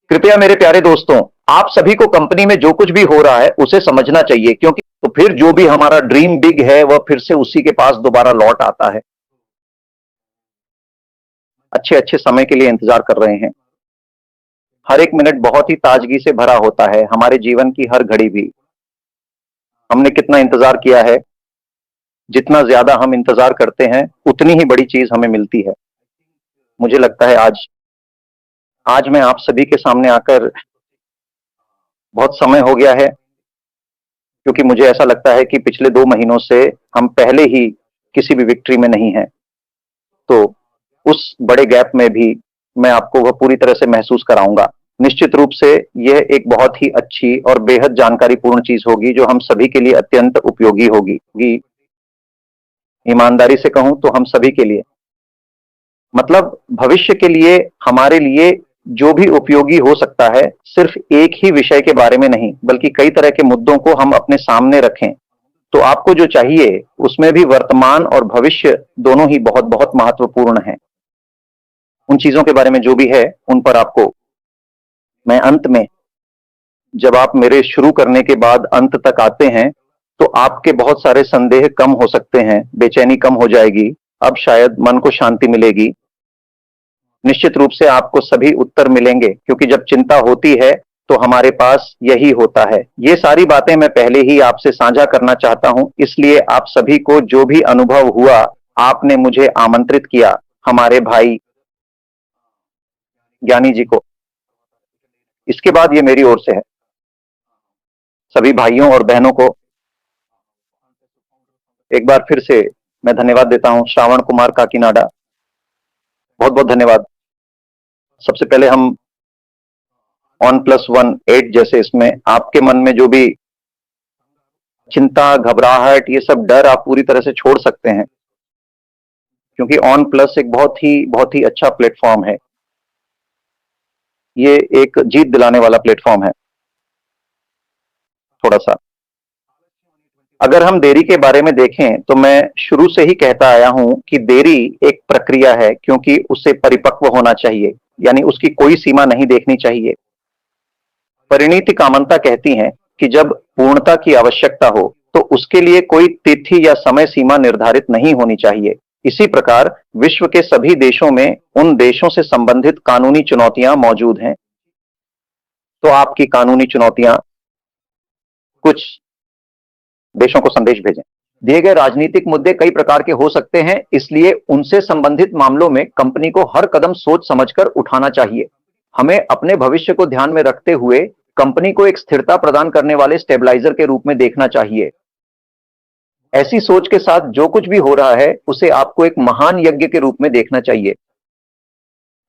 कृपया मेरे प्यारे दोस्तों, आप सभी को कंपनी में जो कुछ भी हो रहा है उसे समझना चाहिए, क्योंकि तो फिर जो भी हमारा ड्रीम बिग है वह फिर से उसी के पास दोबारा लौट आता है। अच्छे अच्छे समय के लिए इंतजार कर रहे हैं। हर एक मिनट बहुत ही ताजगी से भरा होता है, हमारे जीवन की हर घड़ी भी। हमने कितना इंतजार किया है, जितना ज्यादा हम इंतजार करते हैं उतनी ही बड़ी चीज हमें मिलती है। मुझे लगता है आज आज मैं आप सभी के सामने आकर बहुत समय हो गया है, क्योंकि मुझे ऐसा लगता है कि पिछले 2 महीनों से हम पहले ही किसी भी विक्ट्री में नहीं हैं। तो उस बड़े गैप में भी मैं आपको वह पूरी तरह से महसूस कराऊंगा। निश्चित रूप से यह एक बहुत ही अच्छी और बेहद जानकारीपूर्ण चीज होगी, जो हम सभी के लिए अत्यंत उपयोगी होगी। ईमानदारी से कहूं तो हम सभी के लिए, मतलब भविष्य के लिए, हमारे लिए जो भी उपयोगी हो सकता है, सिर्फ एक ही विषय के बारे में नहीं बल्कि कई तरह के मुद्दों को हम अपने सामने रखें। तो आपको जो चाहिए उसमें भी वर्तमान और भविष्य दोनों ही बहुत बहुत महत्वपूर्ण हैं। उन चीजों के बारे में जो भी है उन पर आपको मैं अंत में, जब आप मेरे शुरू करने के बाद अंत तक आते हैं, तो आपके बहुत सारे संदेह कम हो सकते हैं, बेचैनी कम हो जाएगी, अब शायद मन को शांति मिलेगी। निश्चित रूप से आपको सभी उत्तर मिलेंगे, क्योंकि जब चिंता होती है तो हमारे पास यही होता है। ये सारी बातें मैं पहले ही आपसे साझा करना चाहता हूं, इसलिए आप सभी को जो भी अनुभव हुआ, आपने मुझे आमंत्रित किया, हमारे भाई ज्ञानी जी को। इसके बाद ये मेरी ओर से है। सभी भाइयों और बहनों को एक बार फिर से मैं धन्यवाद देता हूं। श्रावण कुमार काकीनाडा, बहुत बहुत धन्यवाद। सबसे पहले हम ONE+1 8 जैसे इसमें आपके मन में जो भी चिंता, घबराहट, ये सब डर आप पूरी तरह से छोड़ सकते हैं, क्योंकि ON+ एक बहुत ही अच्छा प्लेटफॉर्म है। ये एक जीत दिलाने वाला प्लेटफॉर्म है। थोड़ा सा अगर हम देरी के बारे में देखें तो मैं शुरू से ही कहता आया हूं कि देरी एक प्रक्रिया है, क्योंकि उसे परिपक्व होना चाहिए, यानी उसकी कोई सीमा नहीं देखनी चाहिए। परिणीति कामनता कहती हैं कि जब पूर्णता की आवश्यकता हो तो उसके लिए कोई तिथि या समय सीमा निर्धारित नहीं होनी चाहिए। इसी प्रकार विश्व के सभी देशों में उन देशों से संबंधित कानूनी चुनौतियां मौजूद हैं। तो आपकी कानूनी चुनौतियां, कुछ देशों को संदेश भेजें। दिए गए राजनीतिक मुद्दे कई प्रकार के हो सकते हैं, इसलिए उनसे संबंधित मामलों में कंपनी को हर कदम सोच समझकर उठाना चाहिए। हमें अपने भविष्य को ध्यान में रखते हुए कंपनी को एक स्थिरता प्रदान करने वाले स्टेबलाइजर के रूप में देखना चाहिए। ऐसी सोच के साथ जो कुछ भी हो रहा है उसे आपको एक महान यज्ञ के रूप में देखना चाहिए।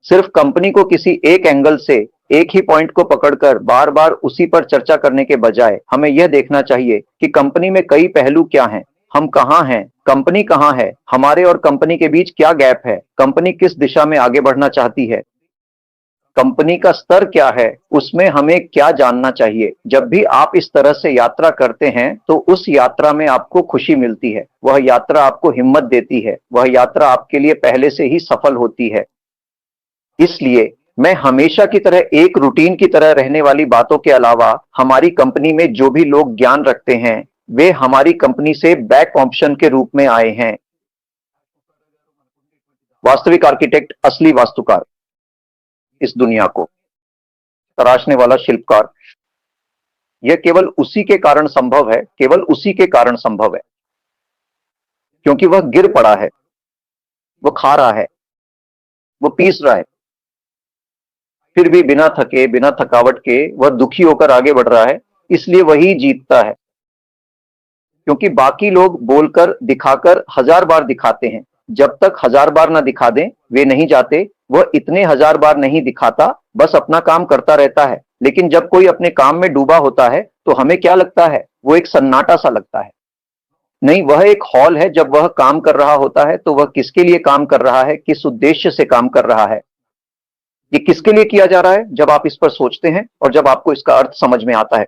सिर्फ कंपनी को किसी एक एंगल से, एक ही पॉइंट को पकड़कर बार बार उसी पर चर्चा करने के बजाय हमें यह देखना चाहिए कि कंपनी में कई पहलू क्या हैं, हम कहां हैं, कंपनी कहां है, हमारे और कंपनी के बीच क्या गैप है, कंपनी किस दिशा में आगे बढ़ना चाहती है, कंपनी का स्तर क्या है, उसमें हमें क्या जानना चाहिए। जब भी आप इस तरह से यात्रा करते हैं तो उस यात्रा में आपको खुशी मिलती है, वह यात्रा आपको हिम्मत देती है, वह यात्रा आपके लिए पहले से ही सफल होती है। इसलिए मैं हमेशा की तरह एक रूटीन की तरह रहने वाली बातों के अलावा हमारी कंपनी में जो भी लोग ज्ञान रखते हैं वे हमारी कंपनी से बैक ऑप्शन के रूप में आए हैं। वास्तविक आर्किटेक्ट, असली वास्तुकार, इस दुनिया को तराशने वाला शिल्पकार, यह केवल उसी के कारण संभव है, केवल उसी के कारण संभव है क्योंकि वह गिर पड़ा है, वो खा रहा है, वो पीस रहा है, फिर भी बिना थके, बिना थकावट के वह दुखी होकर आगे बढ़ रहा है। इसलिए वही जीतता है, क्योंकि बाकी लोग बोलकर, दिखाकर 1000 बार दिखाते हैं, जब तक 1000 बार ना दिखा दें वे नहीं जाते। वह इतने 1000 बार नहीं दिखाता, बस अपना काम करता रहता है। लेकिन जब कोई अपने काम में डूबा होता है तो हमें क्या लगता है, वो एक सन्नाटा सा लगता है। नहीं, वह एक हॉल है। जब वह काम कर रहा होता है तो वह किसके लिए काम कर रहा है, किस उद्देश्य से काम कर रहा है, ये किसके लिए किया जा रहा है। जब आप इस पर सोचते हैं और जब आपको इसका अर्थ समझ में आता है,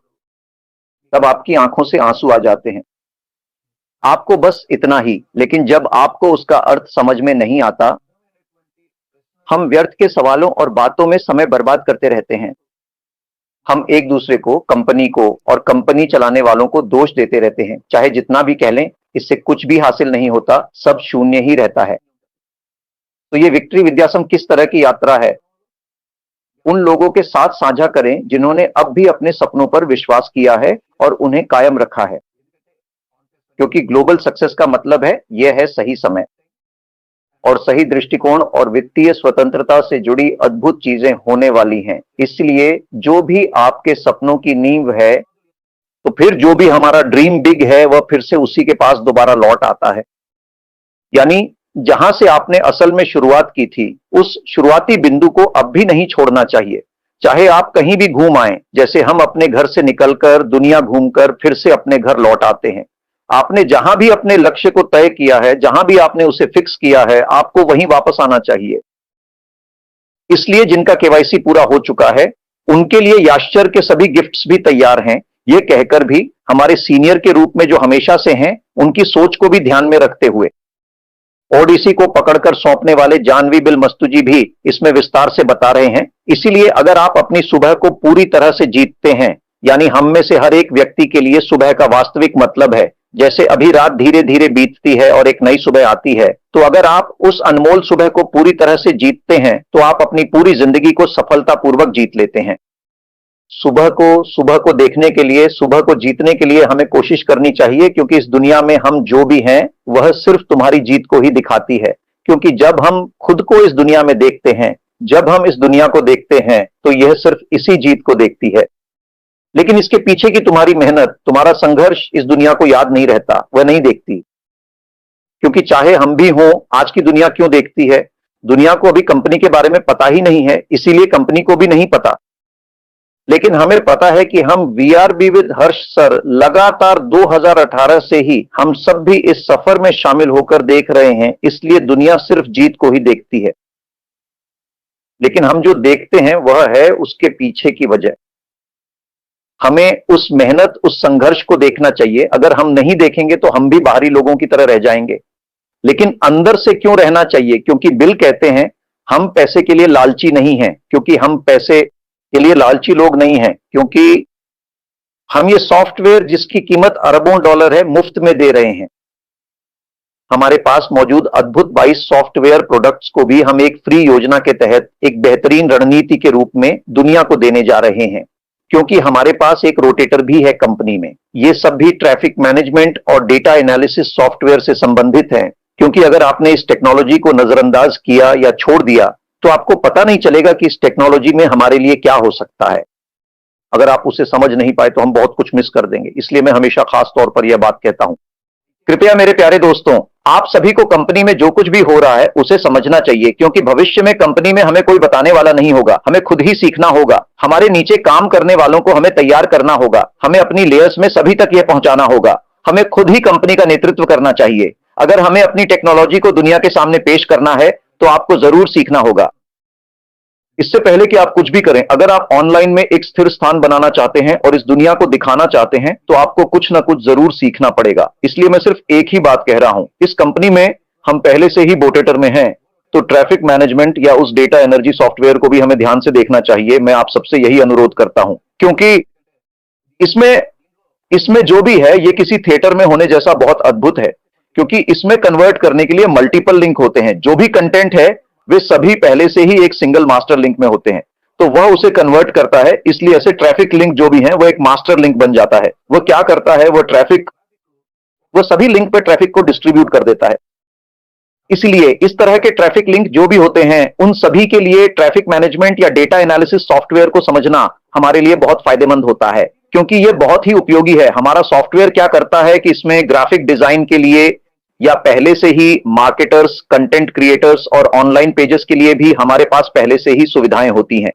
तब आपकी आंखों से आंसू आ जाते हैं। आपको बस इतना ही, लेकिन जब आपको उसका अर्थ समझ में नहीं आता, हम व्यर्थ के सवालों और बातों में समय बर्बाद करते रहते हैं। हम एक दूसरे को, कंपनी को और कंपनी चलाने वालों को दोष देते रहते हैं। चाहे जितना भी कह लें, इससे कुछ भी हासिल नहीं होता, सब शून्य ही रहता है। तो ये विक्ट्री विद्यासम किस तरह की यात्रा है? उन लोगों के साथ साझा करें जिन्होंने अब भी अपने सपनों पर विश्वास किया है और उन्हें कायम रखा है, क्योंकि ग्लोबल सक्सेस का मतलब है यह है सही समय और सही दृष्टिकोण और वित्तीय स्वतंत्रता से जुड़ी अद्भुत चीजें होने वाली हैं। इसलिए जो भी आपके सपनों की नींव है, तो फिर जो भी हमारा ड्रीम बिग है वह फिर से उसी के पास दोबारा लौट आता है। यानी जहां से आपने असल में शुरुआत की थी, उस शुरुआती बिंदु को अब भी नहीं छोड़ना चाहिए। चाहे आप कहीं भी घूम आए, जैसे हम अपने घर से निकलकर दुनिया घूमकर फिर से अपने घर लौट आते हैं। आपने जहां भी अपने लक्ष्य को तय किया है, जहां भी आपने उसे फिक्स किया है, आपको वहीं वापस आना चाहिए। इसलिए जिनका केवाईसी पूरा हो चुका है, उनके लिए याश्चर के सभी गिफ्ट्स भी तैयार हैं। ये कहकर भी हमारे सीनियर के रूप में जो हमेशा से हैं, उनकी सोच को भी ध्यान में रखते हुए ओडिसी को पकड़कर सौंपने वाले जानवी बिल मस्तुजी भी इसमें विस्तार से बता रहे हैं। इसीलिए अगर आप अपनी सुबह को पूरी तरह से जीतते हैं, यानी हम में से हर एक व्यक्ति के लिए सुबह का वास्तविक मतलब है, जैसे अभी रात धीरे धीरे बीतती है और एक नई सुबह आती है, तो अगर आप उस अनमोल सुबह को पूरी तरह से जीतते हैं, तो आप अपनी पूरी जिंदगी को सफलतापूर्वक जीत लेते हैं। सुबह को देखने के लिए, सुबह को जीतने के लिए हमें कोशिश करनी चाहिए, क्योंकि इस दुनिया में हम जो भी हैं, वह सिर्फ तुम्हारी जीत को ही दिखाती है। क्योंकि जब हम खुद को इस दुनिया में देखते हैं, जब हम इस दुनिया को देखते हैं, तो यह सिर्फ इसी जीत को देखती है। लेकिन इसके पीछे की तुम्हारी मेहनत, तुम्हारा संघर्ष इस दुनिया को याद नहीं रहता, वह नहीं देखती। क्योंकि चाहे हम भी हों, आज की दुनिया क्यों देखती है? दुनिया को अभी कंपनी के बारे में पता ही नहीं है, इसीलिए कंपनी को भी नहीं पता। लेकिन हमें पता है कि हम वीआरबी विद हर्ष सर लगातार 2018 से ही हम सब भी इस सफर में शामिल होकर देख रहे हैं, इसलिए दुनिया सिर्फ जीत को ही देखती है। लेकिन हम जो देखते हैं वह है उसके पीछे की वजह। हमें उस मेहनत, उस संघर्ष को देखना चाहिए। अगर हम नहीं देखेंगे तो हम भी बाहरी लोगों की तरह रह जाएंगे। लेकिन अंदर से क्यों रहना चाहिए? क्योंकि बिल कहते हैं हम पैसे के लिए लालची नहीं हैं, क्योंकि हम पैसे के लिए लालची लोग नहीं हैं, क्योंकि हम ये सॉफ्टवेयर जिसकी कीमत अरबों डॉलर है, मुफ्त में दे रहे हैं। हमारे पास मौजूद अद्भुत 22 सॉफ्टवेयर प्रोडक्ट्स को भी हम एक फ्री योजना के तहत एक बेहतरीन रणनीति के रूप में दुनिया को देने जा रहे हैं, क्योंकि हमारे पास एक रोटेटर भी है कंपनी में। ये सब भी ट्रैफिक मैनेजमेंट और डेटा एनालिसिस सॉफ्टवेयर से संबंधित हैं, क्योंकि अगर आपने इस टेक्नोलॉजी को नजरअंदाज किया या छोड़ दिया, तो आपको पता नहीं चलेगा कि इस टेक्नोलॉजी में हमारे लिए क्या हो सकता है। अगर आप उसे समझ नहीं पाए तो हम बहुत कुछ मिस कर देंगे। इसलिए मैं हमेशा खास तौर पर यह बात कहता हूं। कृपया मेरे प्यारे दोस्तों, आप सभी को कंपनी में जो कुछ भी हो रहा है उसे समझना चाहिए, क्योंकि भविष्य में कंपनी में हमें कोई बताने वाला नहीं होगा। हमें खुद ही सीखना होगा। हमारे नीचे काम करने वालों को हमें तैयार करना होगा। हमें अपनी लेयर्स में सभी तक यह पहुंचाना होगा। हमें खुद ही कंपनी का नेतृत्व करना चाहिए। अगर हमें अपनी टेक्नोलॉजी को दुनिया के सामने पेश करना है, तो आपको जरूर सीखना होगा। इससे पहले कि आप कुछ भी करें, अगर आप ऑनलाइन में एक स्थिर स्थान बनाना चाहते हैं और इस दुनिया को दिखाना चाहते हैं, तो आपको कुछ ना कुछ जरूर सीखना पड़ेगा। इसलिए मैं सिर्फ एक ही बात कह रहा हूं, इस कंपनी में हम पहले से ही बोटेटर में हैं, तो ट्रैफिक मैनेजमेंट या उस डेटा एनर्जी सॉफ्टवेयर को भी हमें ध्यान से देखना चाहिए। मैं आप सबसे यही अनुरोध करता हूं, क्योंकि इसमें जो भी है, ये किसी थिएटर में होने जैसा बहुत अद्भुत है। क्योंकि इसमें कन्वर्ट करने के लिए मल्टीपल लिंक होते हैं। जो भी कंटेंट है वे सभी पहले से ही एक सिंगल मास्टर लिंक में होते हैं, तो वह उसे कन्वर्ट करता है। इसलिए ऐसे ट्रैफिक लिंक जो भी हैं, वह एक मास्टर लिंक बन जाता है। वह क्या करता है? वह सभी लिंक पे ट्रैफिक को डिस्ट्रीब्यूट कर देता है। इसलिए इस तरह के ट्रैफिक लिंक जो भी होते हैं, उन सभी के लिए ट्रैफिक मैनेजमेंट या डेटा एनालिसिस सॉफ्टवेयर को समझना हमारे लिए बहुत फायदेमंद होता है, क्योंकि यह बहुत ही उपयोगी है। हमारा सॉफ्टवेयर क्या करता है कि इसमें ग्राफिक डिजाइन के लिए या पहले से ही मार्केटर्स, कंटेंट क्रिएटर्स और ऑनलाइन पेजेस के लिए भी हमारे पास पहले से ही सुविधाएं होती हैं।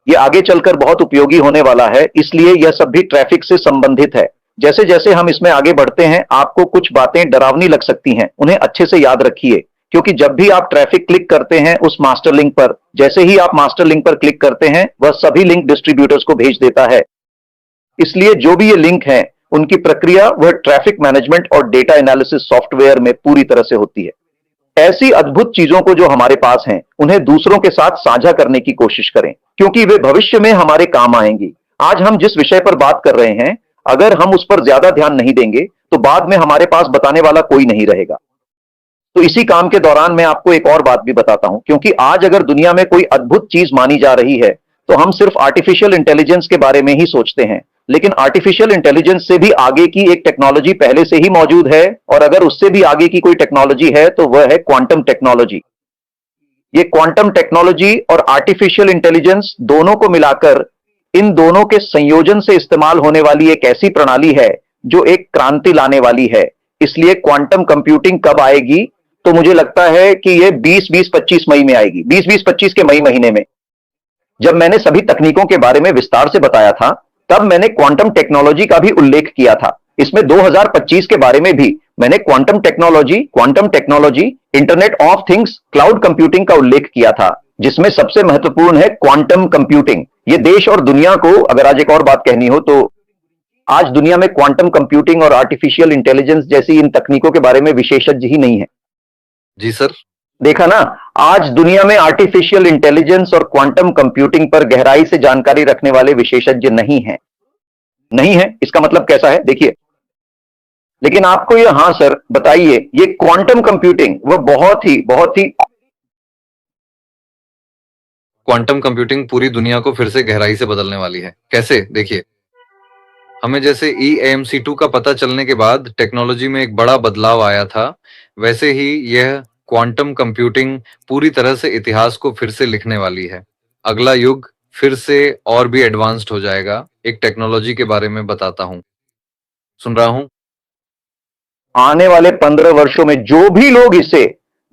यह आगे चलकर बहुत उपयोगी होने वाला है, इसलिए यह सब भी ट्रैफिक से संबंधित है। जैसे जैसे हम इसमें आगे बढ़ते हैं, आपको कुछ बातें डरावनी लग सकती हैं, उन्हें अच्छे से याद रखिए। क्योंकि जब भी आप ट्रैफिक क्लिक करते हैं उस मास्टर लिंक पर, जैसे ही आप मास्टर लिंक पर क्लिक करते हैं, वह सभी लिंक डिस्ट्रीब्यूटर्स को भेज देता है। इसलिए जो भी ये लिंक हैं, उनकी प्रक्रिया वह ट्रैफिक मैनेजमेंट और डेटा एनालिसिस सॉफ्टवेयर में पूरी तरह से होती है। ऐसी अद्भुत चीजों को जो हमारे पास हैं, उन्हें दूसरों के साथ साझा करने की कोशिश करें, क्योंकि वे भविष्य में हमारे काम आएंगी। आज हम जिस विषय पर बात कर रहे हैं, अगर हम उस पर ज्यादा ध्यान नहीं देंगे तो बाद में हमारे पास बताने वाला कोई नहीं रहेगा। तो इसी काम के दौरान मैं आपको एक और बात भी बताता हूं, क्योंकि आज अगर दुनिया में कोई अद्भुत चीज मानी जा रही है तो हम सिर्फ आर्टिफिशियल इंटेलिजेंस के बारे में ही सोचते हैं, लेकिन आर्टिफिशियल इंटेलिजेंस से भी आगे की एक टेक्नोलॉजी पहले से ही मौजूद है, और अगर उससे भी आगे की कोई टेक्नोलॉजी है तो वह है क्वांटम टेक्नोलॉजी। ये क्वांटम टेक्नोलॉजी और आर्टिफिशियल इंटेलिजेंस दोनों को मिलाकर, इन दोनों के संयोजन से इस्तेमाल होने वाली एक ऐसी प्रणाली है जो एक क्रांति लाने वाली है। इसलिए क्वांटम कंप्यूटिंग कब आएगी? तो मुझे लगता है कि ये 20-25 मई में आएगी, 20-25 के मई महीने में। जब मैंने सभी तकनीकों के बारे में विस्तार से बताया था, तब मैंने क्वांटम टेक्नोलॉजी का भी उल्लेख किया था। इसमें 2025 के बारे में भी मैंने quantum technology, internet of things, cloud computing का उल्लेख किया था, जिसमें सबसे महत्वपूर्ण है क्वांटम कंप्यूटिंग। ये देश और दुनिया को, अगर आज एक और बात कहनी हो तो, आज दुनिया में क्वांटम कंप्यूटिंग और आर्टिफिशियल इंटेलिजेंस जैसी इन तकनीकों के बारे में विशेषज्ञ ही नहीं है। जी सर। देखा ना, आज दुनिया में आर्टिफिशियल इंटेलिजेंस और क्वांटम कंप्यूटिंग पर गहराई से जानकारी रखने वाले विशेषज्ञ नहीं हैं। नहीं है इसका मतलब कैसा है, देखिए। लेकिन आपको ये, हाँ सर बताइए, ये क्वांटम कंप्यूटिंग वो बहुत ही क्वांटम कंप्यूटिंग पूरी दुनिया को फिर से गहराई से बदलने वाली है। कैसे? देखिए, हमें जैसे EAMC2 का पता चलने के बाद टेक्नोलॉजी में एक बड़ा बदलाव आया था, वैसे ही यह क्वांटम कंप्यूटिंग पूरी तरह से इतिहास को फिर से लिखने वाली है। अगला युग फिर से और भी एडवांस्ड हो जाएगा। एक टेक्नोलॉजी के बारे में बताता हूँ, सुन रहा हूँ। आने वाले 15 वर्षों में जो भी लोग इसे,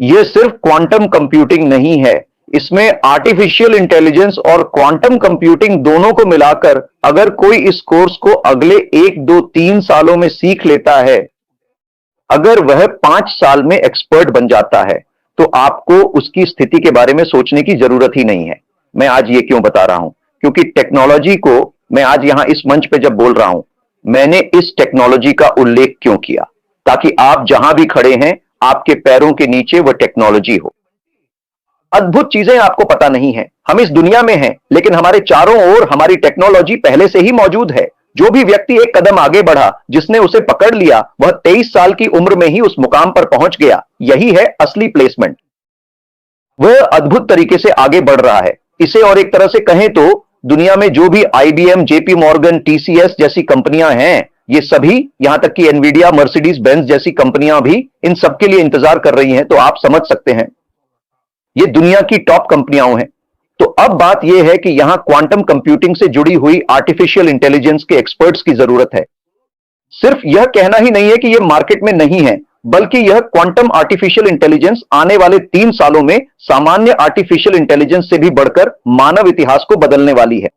ये सिर्फ क्वांटम कंप्यूटिंग नहीं है, इसमें आर्टिफिशियल इंटेलिजेंस और क्वांटम कंप्यूटिंग दोनों को मिलाकर अगर कोई इस कोर्स को अगले 1-2-3 सालों में सीख लेता है, अगर वह 5 साल में एक्सपर्ट बन जाता है, तो आपको उसकी स्थिति के बारे में सोचने की जरूरत ही नहीं है। मैं आज ये क्यों बता रहा हूं? क्योंकि टेक्नोलॉजी को मैं आज यहां इस मंच पे जब बोल रहा हूं, मैंने इस टेक्नोलॉजी का उल्लेख क्यों किया? ताकि आप जहां भी खड़े हैं, आपके पैरों के नीचे वह टेक्नोलॉजी हो। अद्भुत चीजें आपको पता नहीं है। हम इस दुनिया में हैं, लेकिन हमारे चारों ओर हमारी टेक्नोलॉजी पहले से ही मौजूद है। जो भी व्यक्ति एक कदम आगे बढ़ा, जिसने उसे पकड़ लिया, वह 23 साल की उम्र में ही उस मुकाम पर पहुंच गया। यही है असली प्लेसमेंट। वह अद्भुत तरीके से आगे बढ़ रहा है। इसे और एक तरह से कहें तो, दुनिया में जो भी IBM, JP मॉर्गन, TCS जैसी कंपनियां हैं, ये सभी, यहां तक कि एनवीडिया, मर्सिडीज बेंज जैसी कंपनियां भी इन सबके लिए इंतजार कर रही हैं। तो आप समझ सकते हैं, ये दुनिया की टॉप कंपनियां हैं। तो अब बात यह है कि यहां क्वांटम कंप्यूटिंग से जुड़ी हुई आर्टिफिशियल इंटेलिजेंस के एक्सपर्ट्स की जरूरत है। सिर्फ यह कहना ही नहीं है कि यह मार्केट में नहीं है, बल्कि यह क्वांटम आर्टिफिशियल इंटेलिजेंस आने वाले 3 सालों में सामान्य आर्टिफिशियल इंटेलिजेंस से भी बढ़कर मानव इतिहास को बदलने वाली है।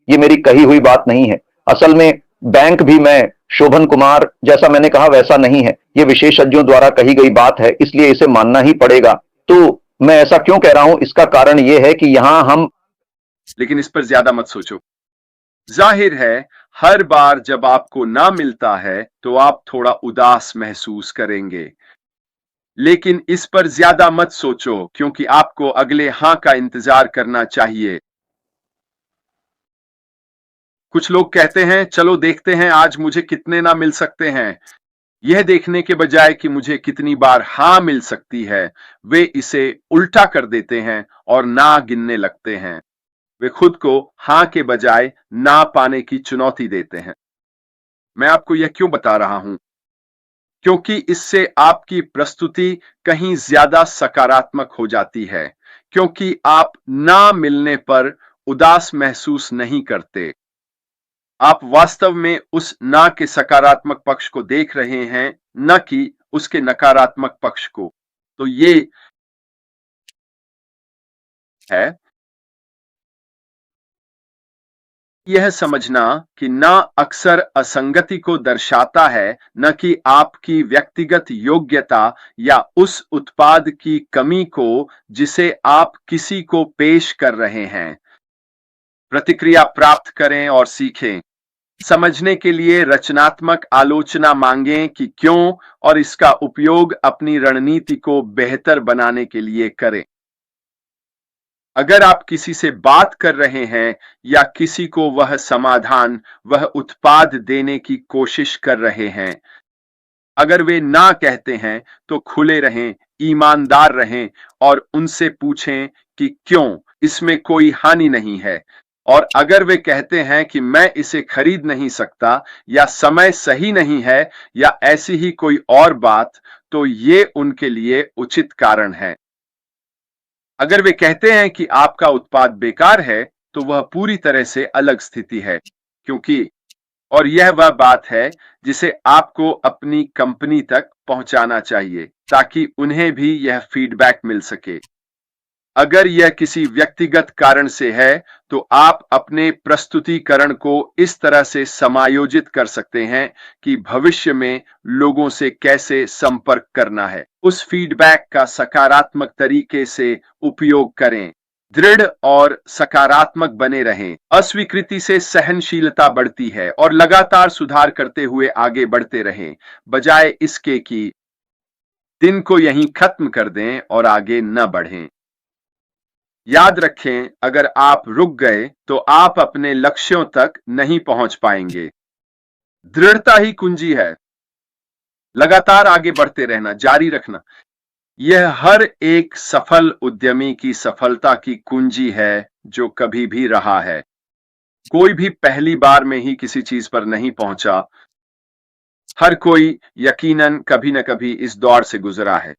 यह मेरी कही हुई बात नहीं है। असल में बैंक भी मैं शोभन कुमार जैसा मैंने कहा वैसा नहीं है। यह विशेषज्ञों द्वारा कही गई बात है, इसलिए इसे मानना ही पड़ेगा। तो मैं ऐसा क्यों कह रहा हूं? इसका कारण यह है कि यहां हम, लेकिन इस पर ज्यादा मत सोचो। जाहिर है, हर बार जब आपको ना मिलता है तो आप थोड़ा उदास महसूस करेंगे, लेकिन इस पर ज्यादा मत सोचो, क्योंकि आपको अगले हाँ का इंतजार करना चाहिए। कुछ लोग कहते हैं, चलो देखते हैं आज मुझे कितने ना मिल सकते हैं। यह देखने के बजाय कि मुझे कितनी बार हाँ मिल सकती है, वे इसे उल्टा कर देते हैं और ना गिनने लगते हैं। वे खुद को हाँ के बजाय ना पाने की चुनौती देते हैं। मैं आपको यह क्यों बता रहा हूं? क्योंकि इससे आपकी प्रस्तुति कहीं ज्यादा सकारात्मक हो जाती है, क्योंकि आप ना मिलने पर उदास महसूस नहीं करते। आप वास्तव में उस ना के सकारात्मक पक्ष को देख रहे हैं, न कि उसके नकारात्मक पक्ष को। तो ये है यह समझना कि ना अक्सर असंगति को दर्शाता है, न कि आपकी व्यक्तिगत योग्यता या उस उत्पाद की कमी को जिसे आप किसी को पेश कर रहे हैं। प्रतिक्रिया प्राप्त करें और सीखें। समझने के लिए रचनात्मक आलोचना मांगें कि क्यों, और इसका उपयोग अपनी रणनीति को बेहतर बनाने के लिए करें। अगर आप किसी से बात कर रहे हैं या किसी को वह समाधान, वह उत्पाद देने की कोशिश कर रहे हैं, अगर वे ना कहते हैं तो खुले रहें, ईमानदार रहें और उनसे पूछें कि क्यों, इसमें कोई हानि नहीं है। और अगर वे कहते हैं कि मैं इसे खरीद नहीं सकता या समय सही नहीं है या ऐसी ही कोई और बात, तो ये उनके लिए उचित कारण है। अगर वे कहते हैं कि आपका उत्पाद बेकार है, तो वह पूरी तरह से अलग स्थिति है, क्योंकि और यह वह बात है जिसे आपको अपनी कंपनी तक पहुंचाना चाहिए ताकि उन्हें भी यह फीडबैक मिल सके। अगर यह किसी व्यक्तिगत कारण से है, तो आप अपने प्रस्तुतिकरण को इस तरह से समायोजित कर सकते हैं कि भविष्य में लोगों से कैसे संपर्क करना है। उस फीडबैक का सकारात्मक तरीके से उपयोग करें। दृढ़ और सकारात्मक बने रहें। अस्वीकृति से सहनशीलता बढ़ती है और लगातार सुधार करते हुए आगे बढ़ते रहें, बजाय इसके कि दिन को यहीं खत्म कर दें और आगे न बढ़ें। याद रखें, अगर आप रुक गए तो आप अपने लक्ष्यों तक नहीं पहुंच पाएंगे। दृढ़ता ही कुंजी है। लगातार आगे बढ़ते रहना, जारी रखना, यह हर एक सफल उद्यमी की सफलता की कुंजी है जो कभी भी रहा है। कोई भी पहली बार में ही किसी चीज पर नहीं पहुंचा। हर कोई यकीनन कभी न कभी इस दौर से गुजरा है।